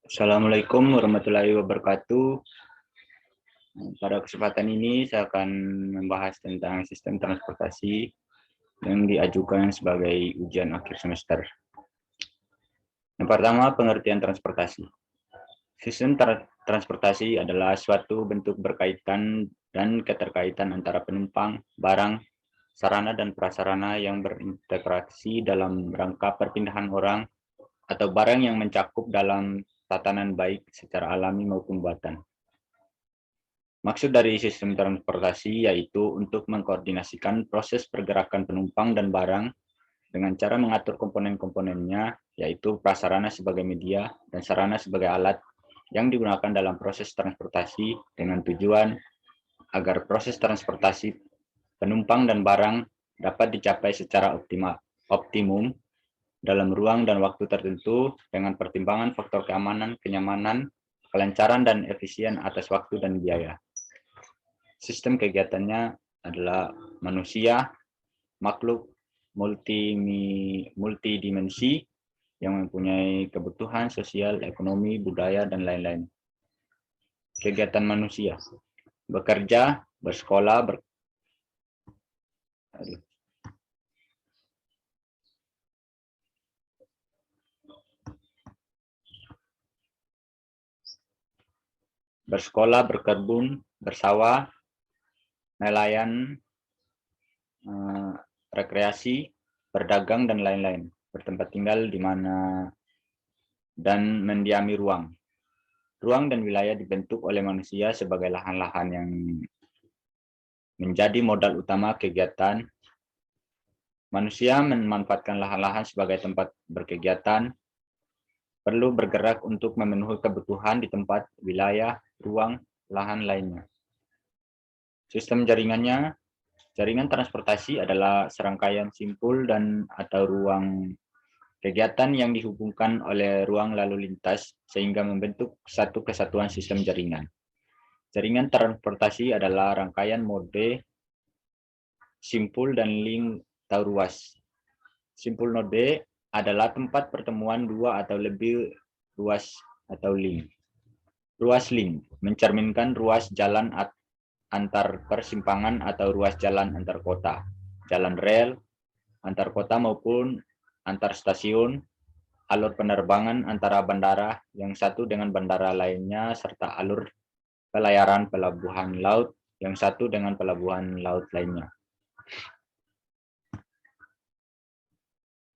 Assalamualaikum warahmatullahi wabarakatuh. Pada kesempatan ini saya akan membahas tentang sistem transportasi yang diajukan sebagai ujian akhir semester. Yang pertama, pengertian transportasi. Sistem transportasi adalah suatu bentuk berkaitan dan keterkaitan antara penumpang, barang, sarana dan prasarana yang berintegrasi dalam rangka perpindahan orang atau barang yang mencakup dalam tatanan baik secara alami maupun buatan. Maksud dari sistem transportasi yaitu untuk mengkoordinasikan proses pergerakan penumpang dan barang dengan cara mengatur komponen-komponennya, yaitu prasarana sebagai media dan sarana sebagai alat yang digunakan dalam proses transportasi dengan tujuan agar proses transportasi penumpang dan barang dapat dicapai secara optimum dalam ruang dan waktu tertentu dengan pertimbangan faktor keamanan, kenyamanan, kelancaran, dan efisien atas waktu dan biaya. Sistem kegiatannya adalah manusia, makhluk multidimensi yang mempunyai kebutuhan sosial, ekonomi, budaya, dan lain-lain. Kegiatan manusia, bekerja, bersekolah, berkebun, bersawah, nelayan, rekreasi, berdagang, dan lain-lain. Bertempat tinggal di mana dan mendiami ruang. Ruang dan wilayah dibentuk oleh manusia sebagai lahan-lahan yang menjadi modal utama kegiatan. Manusia memanfaatkan lahan-lahan sebagai tempat berkegiatan, perlu bergerak untuk memenuhi kebutuhan di tempat, wilayah, ruang, lahan lainnya. Sistem jaringannya, jaringan transportasi adalah serangkaian simpul dan atau ruang kegiatan yang dihubungkan oleh ruang lalu lintas sehingga membentuk satu kesatuan sistem jaringan. Jaringan transportasi adalah rangkaian mode simpul dan link atau ruas. Simpul node adalah tempat pertemuan dua atau lebih ruas atau link. Ruas link mencerminkan ruas jalan antar persimpangan atau ruas jalan antar kota, jalan rel, antar kota maupun antar stasiun, alur penerbangan antara bandara yang satu dengan bandara lainnya, serta alur pelayaran pelabuhan laut yang satu dengan pelabuhan laut lainnya.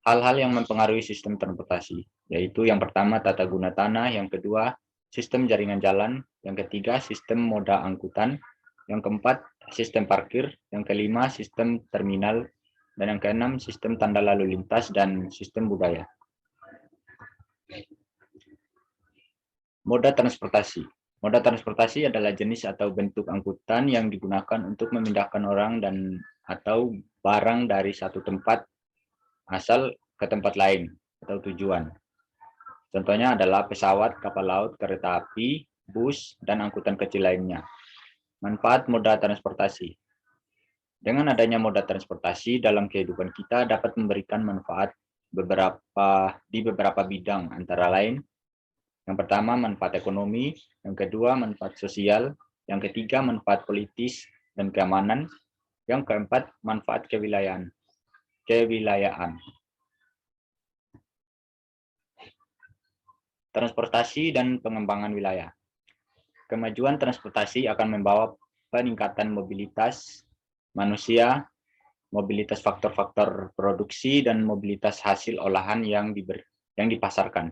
Hal-hal yang mempengaruhi sistem transportasi, yaitu yang pertama tata guna tanah, yang kedua sistem jaringan jalan, yang ketiga sistem moda angkutan, yang keempat sistem parkir, yang kelima sistem terminal, dan yang keenam sistem tanda lalu lintas dan sistem budaya. Moda transportasi. Moda transportasi adalah jenis atau bentuk angkutan yang digunakan untuk memindahkan orang dan atau barang dari satu tempat asal ke tempat lain atau tujuan. Contohnya adalah pesawat, kapal laut, kereta api, bus, dan angkutan kecil lainnya. Manfaat moda transportasi. Dengan adanya moda transportasi dalam kehidupan kita dapat memberikan manfaat di beberapa bidang, antara lain yang pertama manfaat ekonomi, yang kedua manfaat sosial, yang ketiga manfaat politis dan keamanan, yang keempat manfaat kewilayahan. Transportasi dan pengembangan wilayah. Kemajuan transportasi akan membawa peningkatan mobilitas manusia, mobilitas faktor-faktor produksi, dan mobilitas hasil olahan yang dipasarkan.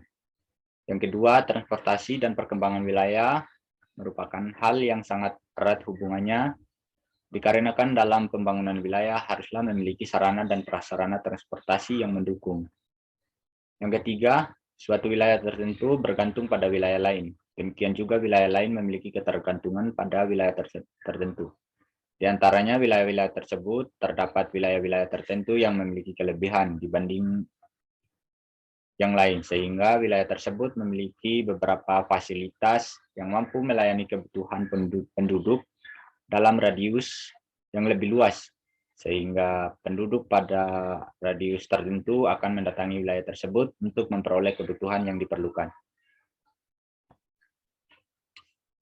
Yang kedua, transportasi dan perkembangan wilayah merupakan hal yang sangat erat hubungannya, dikarenakan dalam pembangunan wilayah haruslah memiliki sarana dan prasarana transportasi yang mendukung. Yang ketiga, suatu wilayah tertentu bergantung pada wilayah lain. Demikian juga wilayah lain memiliki ketergantungan pada wilayah tertentu. Di antaranya wilayah-wilayah tersebut terdapat wilayah-wilayah tertentu yang memiliki kelebihan dibanding yang lain, sehingga wilayah tersebut memiliki beberapa fasilitas yang mampu melayani kebutuhan penduduk dalam radius yang lebih luas, sehingga penduduk pada radius tertentu akan mendatangi wilayah tersebut untuk memperoleh kebutuhan yang diperlukan.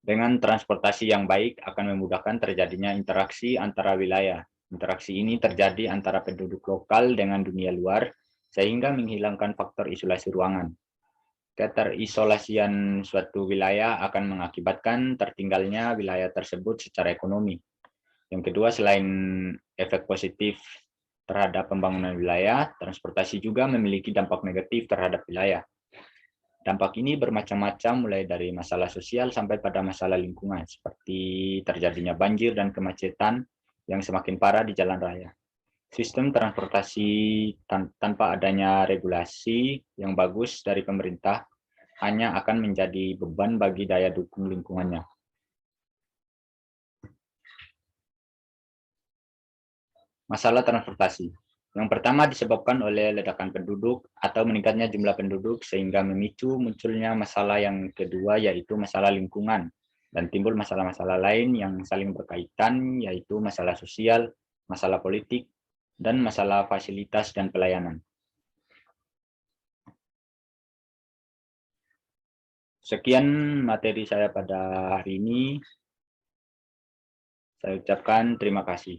Dengan transportasi yang baik akan memudahkan terjadinya interaksi antara wilayah. Interaksi ini terjadi antara penduduk lokal dengan dunia luar, sehingga menghilangkan faktor isolasi ruangan. Keterisolasian suatu wilayah akan mengakibatkan tertinggalnya wilayah tersebut secara ekonomi. Yang kedua, selain efek positif terhadap pembangunan wilayah, transportasi juga memiliki dampak negatif terhadap wilayah. Dampak ini bermacam-macam, mulai dari masalah sosial sampai pada masalah lingkungan, seperti terjadinya banjir dan kemacetan yang semakin parah di jalan raya. Sistem transportasi tanpa adanya regulasi yang bagus dari pemerintah hanya akan menjadi beban bagi daya dukung lingkungannya. Masalah transportasi. Yang pertama disebabkan oleh ledakan penduduk atau meningkatnya jumlah penduduk sehingga memicu munculnya masalah yang kedua, yaitu masalah lingkungan. Dan timbul masalah-masalah lain yang saling berkaitan, yaitu masalah sosial, masalah politik, dan masalah fasilitas dan pelayanan. Sekian materi saya pada hari ini. Saya ucapkan terima kasih.